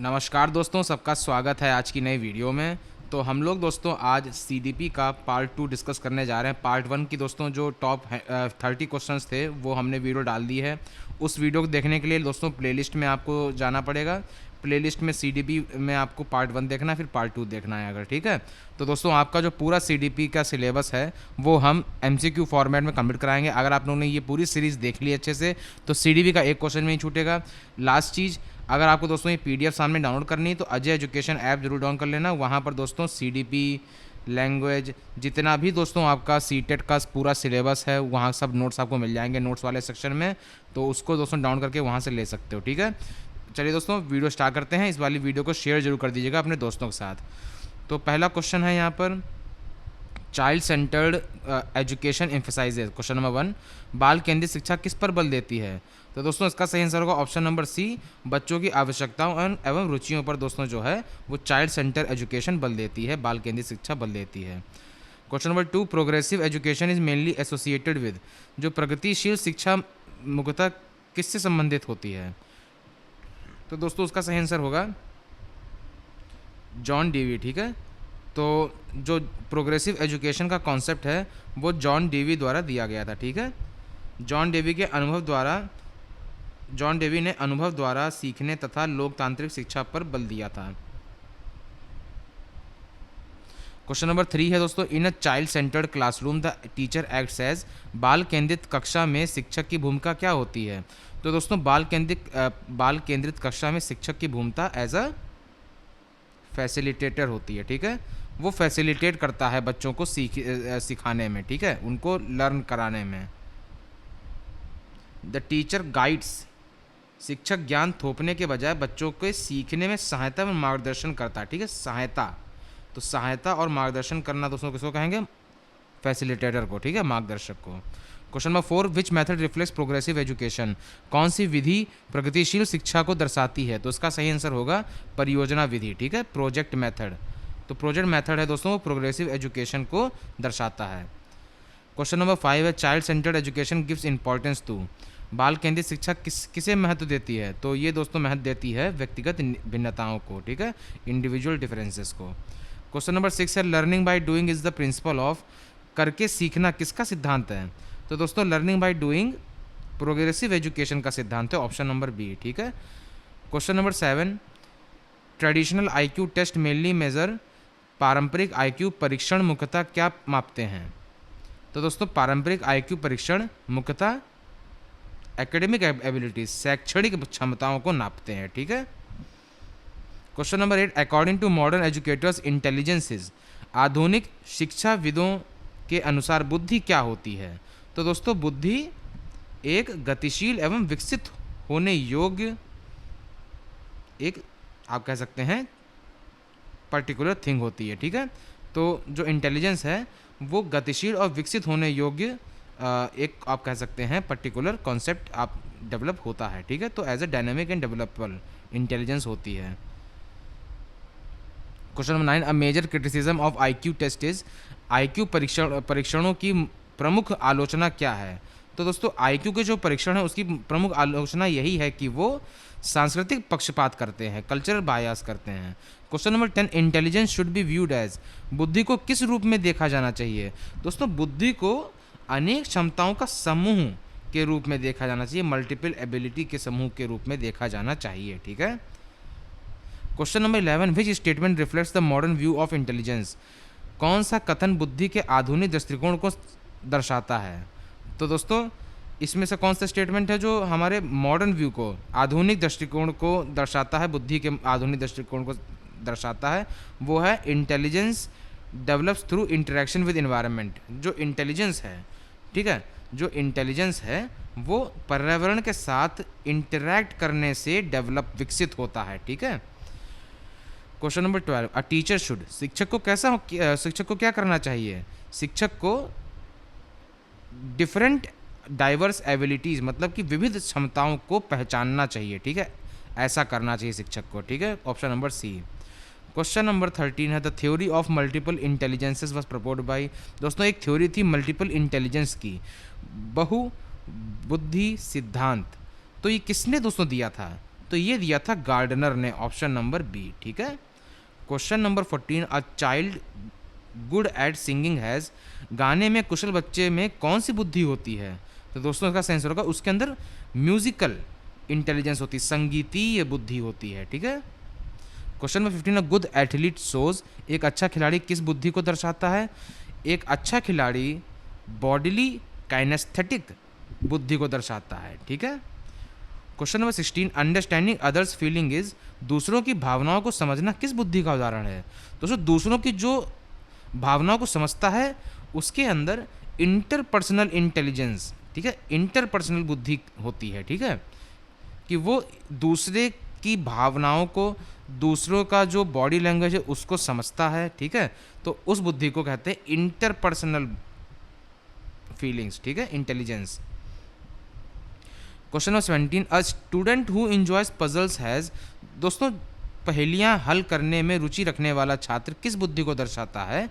नमस्कार दोस्तों, सबका स्वागत है आज की नई वीडियो में। तो हम लोग दोस्तों आज सीडीपी का पार्ट 2 डिस्कस करने जा रहे हैं। पार्ट 1 की दोस्तों जो टॉप 30 क्वेश्चंस थे वो हमने वीडियो डाल दी है। उस वीडियो को देखने के लिए दोस्तों प्लेलिस्ट में आपको जाना पड़ेगा। प्लेलिस्ट में सीडीपी में आपको पार्ट 1 देखना है, फिर पार्ट 2 देखना है अगर, ठीक है। तो दोस्तों आपका जो पूरा सीडीपी का सिलेबस है वो हम एमसीक्यू फॉर्मेट में कंप्लीट कराएंगे। अगर आप लोगों ने ये पूरी सीरीज़ देख ली अच्छे से तो सीडीपी का एक क्वेश्चन नहीं छूटेगा। लास्ट चीज़, अगर आपको दोस्तों ये पीडीएफ सामने डाउनलोड करनी है तो अजय एजुकेशन ऐप जरूर डाउनलोड कर लेना। वहाँ पर दोस्तों सीडीपी, लैंग्वेज, जितना भी दोस्तों आपका सीटेट का पूरा सिलेबस है वहाँ सब नोट्स आपको मिल जाएंगे नोट्स वाले सेक्शन में। तो उसको दोस्तों डाउनलोड करके वहाँ से ले सकते हो, ठीक है। चलिए दोस्तों वीडियो स्टार्ट करते हैं। इस वाली वीडियो को शेयर जरूर कर दीजिएगा अपने दोस्तों के साथ। तो पहला क्वेश्चन है यहाँ पर, child centred education emphasises. Question number 1, बाल केंद्रित शिक्षा किस पर बल देती है? तो दोस्तों इसका सही आंसर होगा ऑप्शन नंबर सी, बच्चों की आवश्यकताओं एवं रुचियों पर दोस्तों जो है वो चाइल्ड सेंटर एजुकेशन बल देती है, बाल केंद्रित शिक्षा बल देती है। Question number 2, progressive education is mainly associated with. जो प्रगतिशील शिक्षा मुख्यतः किससे संबंधित होती है? तो दोस्तों उसका सही आंसर होगा जॉन डीवी, ठीक है। तो जो प्रोग्रेसिव एजुकेशन का कॉन्सेप्ट है वो जॉन डीवी द्वारा दिया गया था, ठीक है। जॉन डेवी ने अनुभव द्वारा सीखने तथा लोकतांत्रिक शिक्षा पर बल दिया था। क्वेश्चन नंबर 3 है दोस्तों, in a child centred classroom the teacher acts as. बाल केंद्रित कक्षा में शिक्षक की भूमिका क्या होती है? तो दोस्तों बाल केंद्रित कक्षा में शिक्षक की भूमिका एज अ फैसिलिटेटर होती है, ठीक है। वो फैसिलिटेट करता है बच्चों को सिखाने में, ठीक है, उनको लर्न कराने में। द टीचर गाइड्स, शिक्षक ज्ञान थोपने के बजाय बच्चों के सीखने में सहायता और मार्गदर्शन करता है, ठीक है। सहायता, तो सहायता और मार्गदर्शन करना दोस्तों किसको कहेंगे? फैसिलिटेटर को, ठीक है, मार्गदर्शक को। Question number 4, which method reflects progressive education. कौन सी विधि प्रगतिशील शिक्षा को दर्शाती है? तो इसका सही आंसर होगा परियोजना विधि, ठीक है, प्रोजेक्ट मेथड। तो प्रोजेक्ट मेथड है दोस्तों वो प्रोग्रेसिव एजुकेशन को दर्शाता है। क्वेश्चन नंबर 5 है, child centred education gives importance to. बाल केंद्रित शिक्षा किसे महत्व देती है? तो ये दोस्तों महत्व देती है व्यक्तिगत भिन्नताओं को, ठीक है, इंडिविजुअल डिफरेंसेस को। क्वेश्चन नंबर 6 है, learning by doing is the principle of. करके सीखना किसका सिद्धांत है? तो दोस्तों learning by doing progressive education का सिद्धांत है, ऑप्शन नंबर बी, ठीक है। Question number 7, traditional IQ test mainly measure. पारंपरिक आईक्यू परीक्षण मुख्यतः क्या मापते हैं? तो दोस्तों पारंपरिक आईक्यू परीक्षण मुख्यतः एकेडमिक एबिलिटीज, शैक्षणिक क्षमताओं को नापते हैं, ठीक है। Question number 8, according to modern educators intelligence is. आधुनिक शिक्षाविदों के अनुसार बुद्धि क्या होती है? तो दोस्तों बुद्धि एक गतिशील एवं विकसित होने योग्य, एक आप कह सकते हैं पर्टिकुलर थिंग होती है, ठीक है। तो जो इंटेलिजेंस है वो गतिशील और विकसित होने योग्य एक आप कह सकते हैं पर्टिकुलर कॉन्सेप्ट आप डेवलप होता है, ठीक है। तो as a dynamic and developable intelligence होती है। Question number 9, a major criticism of IQ test is. IQ परीक्षणों की प्रमुख आलोचना क्या है? तो दोस्तों आईक्यू के जो परीक्षण है उसकी प्रमुख आलोचना यही है कि वो सांस्कृतिक पक्षपात करते हैं, कल्चरल बायस करते हैं। Question number 10, intelligence should be viewed as. बुद्धि को किस रूप में देखा जाना चाहिए? दोस्तों बुद्धि को अनेक क्षमताओं का समूह के रूप में देखा जाना चाहिए, मल्टीपल एबिलिटी के समूह के रूप में देखा जाना चाहिए, ठीक है। Question number 11, which statement reflects the modern view of intelligence. कौन सा कथन बुद्धि के आधुनिक दृष्टिकोण को दर्शाता है? तो दोस्तों इसमें से कौन सा स्टेटमेंट है जो हमारे मॉडर्न व्यू को, आधुनिक दृष्टिकोण को दर्शाता है, बुद्धि के आधुनिक दृष्टिकोण को दर्शाता है? वो है intelligence develops through interaction with environment. जो इंटेलिजेंस है, ठीक है, जो इंटेलिजेंस है वो पर्यावरण के साथ इंटरैक्ट करने से डेवलप विकसित होता है, ठीक है। Question number 12, a teacher should. शिक्षक को क्या करना चाहिए? शिक्षक को डिफरेंट डाइवर्स एबिलिटीज़ मतलब कि विविध क्षमताओं को पहचानना चाहिए, ठीक है, ऐसा करना चाहिए शिक्षक को, ठीक है, option number C. Question number 13 है, the theory of multiple intelligences was proposed by. दोस्तों एक थ्योरी थी मल्टीपल इंटेलिजेंस की, बहु बुद्धि सिद्धांत। तो ये किसने दोस्तों दिया था? तो ये दिया था गार्डनर ने, ऑप्शन नंबर बी, ठीक है। Question number 14, a child good at singing has, गाने में कुशल बच्चे में कौन सी बुद्धि होती है? तो दोस्तों इसका सेंसर होगा, उसके अंदर म्यूजिकल इंटेलिजेंस होती है, संगीतीय बुद्धि होती है, ठीक है। Question number 15, a good athlete shows, एक अच्छा खिलाड़ी किस बुद्धि को दर्शाता है? एक अच्छा खिलाड़ी बॉडीली काइनेस्थेटिक बुद्धि को दर्शाता है, ठीक है। Question number 16, understanding others feeling is, दूसरों की भावनाओं को समझना किस बुद्धि का उदाहरण है? दोस्तों दूसरों की जो भावनाओं को समझता है उसके अंदर इंटरपर्सनल इंटेलिजेंस, ठीक है, इंटरपर्सनल बुद्धि होती है, ठीक है, कि वो दूसरे की भावनाओं को, दूसरों का जो बॉडी लैंग्वेज है उसको समझता है, ठीक है, तो उस बुद्धि को कहते हैं इंटरपर्सनल फीलिंग्स, ठीक है, intelligence. Question number 17, a student who enjoys puzzles has, दोस्तों पहेलियां हल करने में रुचि रखने वाला छात्र किस बुद्धि को दर्शाता है,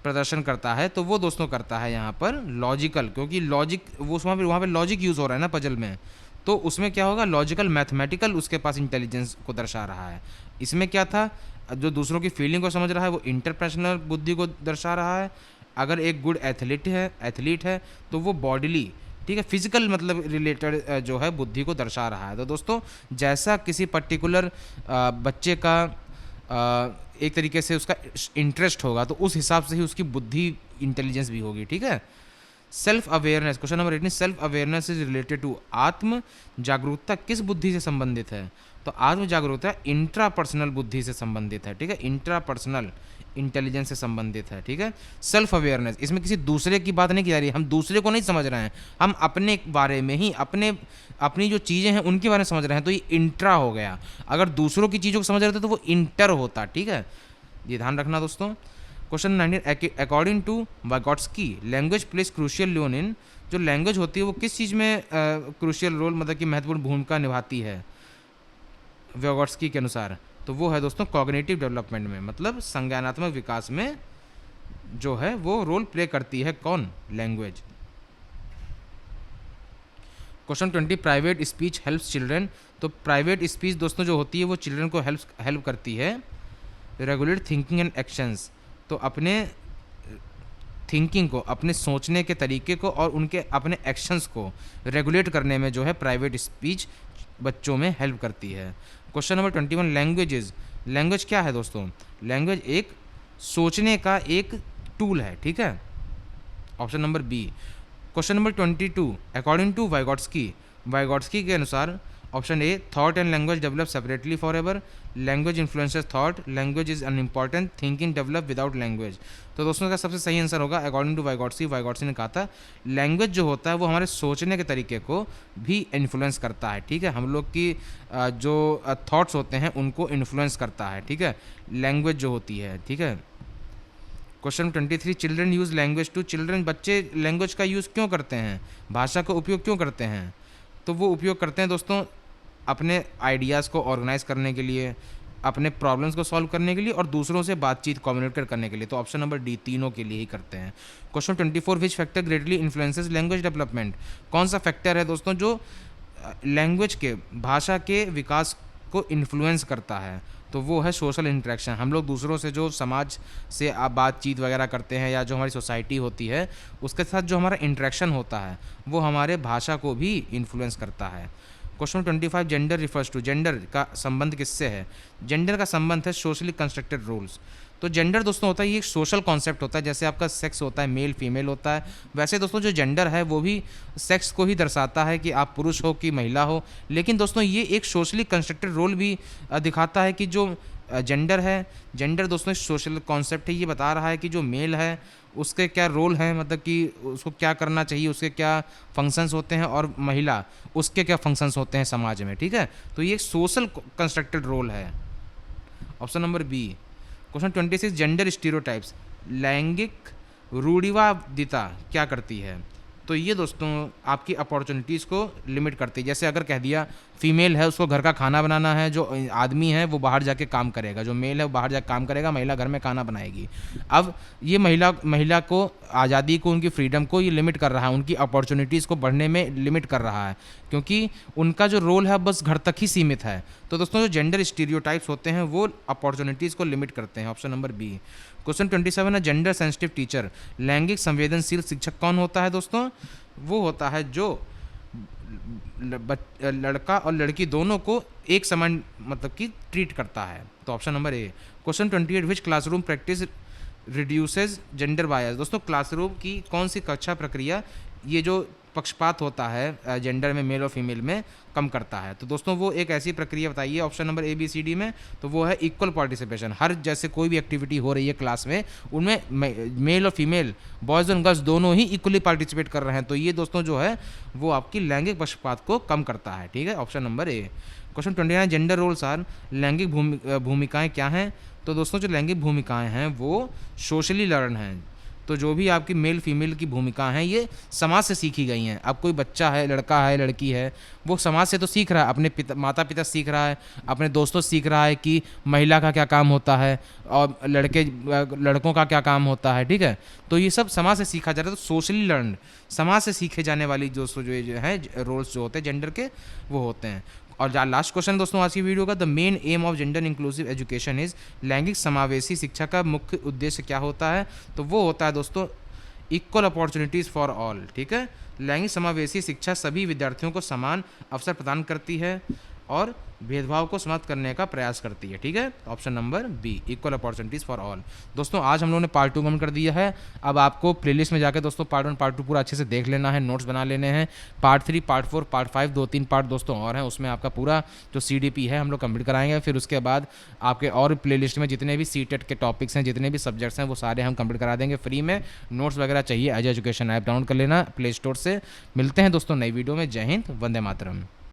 प्रदर्शन करता है? तो वो दोस्तों करता है यहाँ पर लॉजिकल, क्योंकि लॉजिक वो वहाँ पे लॉजिक यूज़ हो रहा है ना पजल में, तो उसमें क्या होगा, लॉजिकल मैथमेटिकल उसके पास इंटेलिजेंस को दर्शा रहा है। इसमें क्या था, जो दूसरों की फीलिंग को समझ रहा है वो इंटरपर्सनल बुद्धि को दर्शा रहा है। अगर एक गुड एथलीट है तो वो बॉडीली, ठीक है, फिजिकल मतलब रिलेटेड जो है बुद्धि को दर्शा रहा है। तो दोस्तों जैसा किसी पर्टिकुलर बच्चे का एक तरीके से उसका इंटरेस्ट होगा तो उस हिसाब से ही उसकी बुद्धि इंटेलिजेंस भी होगी, ठीक है। Self awareness, question number 18, self awareness is related to, आत्म जागरूकता किस बुद्धि से संबंधित है? तो आत्म जागरूकता इंट्रापर्सनल बुद्धि से संबंधित है, ठीक है, इंट्रापर्सनल इंटेलिजेंस से संबंधित है, ठीक है। सेल्फ अवेयरनेस, इसमें किसी दूसरे की बात नहीं की जा रही है, हम दूसरे को नहीं समझ रहे हैं, हम अपने बारे में ही, अपनी जो चीज़ें हैं उनके बारे में समझ रहे हैं, तो ये इंट्रा हो गया। अगर दूसरों की चीज़ों को समझ रहे थे तो वो इंटर होता, ठीक है, ये ध्यान रखना दोस्तों। Question 19, according to Vygotsky, language plays crucial role in, जो लैंग्वेज होती है वो किस चीज़ में क्रूशियल रोल, मतलब कि महत्वपूर्ण भूमिका निभाती है वाइगॉट्स्की के अनुसार? तो वो है दोस्तों कॉग्निटिव डेवलपमेंट में, मतलब संज्ञानात्मक विकास में जो है वो रोल प्ले करती है कौन, language. Question 20, private speech helps children, तो प्राइवेट स्पीच दोस्तों जो होती है वो चिल्ड्रन को हेल्प करती है रेगुलेट थिंकिंग एंड एक्शंस, तो अपने थिंकिंग को, अपने सोचने के तरीके को और उनके अपने एक्शंस को रेगुलेट करने में जो है प्राइवेट स्पीच बच्चों में हेल्प करती है। क्वेश्चन नंबर 21, लैंग्वेजेस, लैंग्वेज क्या है दोस्तों? लैंग्वेज एक सोचने का एक टूल है, ठीक है, option number B. Question number 22, according to Vygotsky के अनुसार, option A, thought and language develop separately forever, language influences thought, language is unimportant, thinking develop without language. तो दोस्तों का सबसे सही आंसर होगा अकॉर्डिंग टू वाइगॉट्स्की ने कहा था लैंग्वेज जो होता है वो हमारे सोचने के तरीके को भी इन्फ्लुएंस करता है, ठीक है, हम लोग की जो थॉट्स होते हैं उनको इन्फ्लुएंस करता है, ठीक है, लैंग्वेज जो होती है, ठीक है। Question 23, children use language to, children बच्चे लैंग्वेज का यूज़ क्यों करते हैं, भाषा का उपयोग क्यों करते हैं? तो वो उपयोग करते हैं दोस्तों अपने आइडियाज़ को ऑर्गेनाइज करने के लिए, अपने प्रॉब्लम्स को सॉल्व करने के लिए और दूसरों से बातचीत कम्युनिकेट करने के लिए। तो ऑप्शन नंबर डी, तीनों के लिए ही करते हैं। Question 24, which factor greatly influences language development, कौन सा फैक्टर है दोस्तों जो लैंग्वेज के, भाषा के विकास को इन्फ्लुएंस करता है? तो वो है सोशल इंटरेक्शन, हम लोग दूसरों से जो समाज से आप बातचीत वगैरह करते हैं या जो हमारी सोसाइटी होती है उसके साथ जो हमारा इंटरेक्शन होता है वो हमारे भाषा को भी इन्फ्लुएंस करता है। Question 25, gender refers to, gender का संबंध किससे है? जेंडर का संबंध है सोशली कंस्ट्रक्टेड रूल्स। तो जेंडर दोस्तों होता है ये एक सोशल कॉन्सेप्ट होता है, जैसे आपका सेक्स होता है मेल फीमेल होता है, वैसे दोस्तों जो जेंडर है वो भी सेक्स को ही दर्शाता है कि आप पुरुष हो कि महिला हो, लेकिन दोस्तों ये एक सोशली कंस्ट्रक्टेड रोल भी दिखाता है कि जो जेंडर है, जेंडर दोस्तों सोशल कॉन्सेप्ट है, ये बता रहा है कि जो मेल है उसके क्या रोल हैं, मतलब कि उसको क्या करना चाहिए, उसके क्या फंक्शंस होते हैं, और महिला उसके क्या फंक्शंस होते हैं समाज में, ठीक है। तो ये एक सोशल कंस्ट्रक्टेड रोल है, option number B. Question 26, gender stereotypes, लैंगिक रूढ़िवादिता क्या करती है? तो ये दोस्तों आपकी अपॉर्चुनिटीज़ को लिमिट करती है। जैसे अगर कह दिया फीमेल है उसको घर का खाना बनाना है, जो आदमी है वो बाहर जाके काम करेगा, जो मेल है वो बाहर जाके काम करेगा, महिला घर में खाना बनाएगी। अब ये महिला को आज़ादी को, उनकी फ्रीडम को ये लिमिट कर रहा है, उनकी अपॉर्चुनिटीज़ को बढ़ने में लिमिट कर रहा है, क्योंकि उनका जो रोल है बस घर तक ही सीमित है। तो दोस्तों जो जेंडर स्टीरियोटाइप्स होते हैं वो अपॉर्चुनिटीज़ को लिमिट करते हैं। Option number B. क्वेश्चन 27 है जेंडर सेंसिटिव टीचर, लैंगिक संवेदनशील शिक्षक कौन होता है दोस्तों? वो होता है जो लड़का और लड़की दोनों को एक समान मतलब कि ट्रीट करता है। तो option number A. Question 28 which classroom practice reduces gender bias, दोस्तों क्लासरूम की कौन सी कक्षा प्रक्रिया ये जो पक्षपात होता है जेंडर में, मेल और फीमेल में, कम करता है? तो दोस्तों वो एक ऐसी प्रक्रिया बताइए option number A B C D में, तो वो है इक्वल पार्टिसिपेशन। हर जैसे कोई भी एक्टिविटी हो रही है क्लास में, उनमें मेल और फीमेल, बॉयज़ और गर्ल्स दोनों ही इक्वली पार्टिसिपेट कर रहे हैं। तो ये दोस्तों जो है वो आपकी लैंगिक पक्षपात को कम करता है। ठीक है, option number A. Question 29 gender roles are, लैंगिक भूमिकाएँ क्या हैं? तो दोस्तों जो लैंगिक भूमिकाएँ हैं वो सोशली लर्न हैं। तो जो भी आपकी मेल फीमेल की भूमिका हैं ये समाज से सीखी गई हैं। अब कोई बच्चा है, लड़का है, लड़की है, वो समाज से तो सीख रहा है, अपने माता पिता सीख रहा है, अपने दोस्तों से सीख रहा है कि महिला का क्या काम होता है और लड़कों का क्या काम होता है। ठीक है, तो ये सब समाज से सीखा जा रहा है। तो सोशली लर्न, समाज से सीखे जाने वाली दोस्तों जो है रोल्स जो होते हैं जेंडर के, वो होते हैं। और लास्ट क्वेश्चन दोस्तों आज की वीडियो का, the main M of gender inclusive education is, लैंगिक समावेशी शिक्षा का मुख्य उद्देश्य क्या होता है? तो वो होता है दोस्तों इक्वल अपॉर्चुनिटीज़ फॉर ऑल। ठीक है, लैंगिक समावेशी शिक्षा सभी विद्यार्थियों को समान अवसर प्रदान करती है और भेदभाव को समाप्त करने का प्रयास करती है। ठीक है, option number B, equal opportunities for all. दोस्तों आज हम लोगों ने पार्ट 2 कमेंट कर दिया है। अब आपको प्लेलिस्ट में जाकर दोस्तों पार्ट 1 पार्ट 2 पूरा अच्छे से देख लेना है, नोट्स बना लेने हैं। पार्ट 3 पार्ट 4 पार्ट 5 2-3 पार्ट दोस्तों और हैं, उसमें आपका पूरा जो CDP है हम लोग कंप्लीट कराएंगे। फिर उसके बाद आपके और प्लेलिस्ट में जितने भी CTET के टॉपिक्स हैं, जितने भी सब्जेक्ट्स हैं, वो सारे हम कंप्लीट करा देंगे फ्री में। नोट्स वगैरह चाहिए एज एजुकेशन ऐप डाउनलोड कर लेना प्ले स्टोर से। मिलते हैं दोस्तों नई वीडियो में। जय हिंद, वंदे मातरम।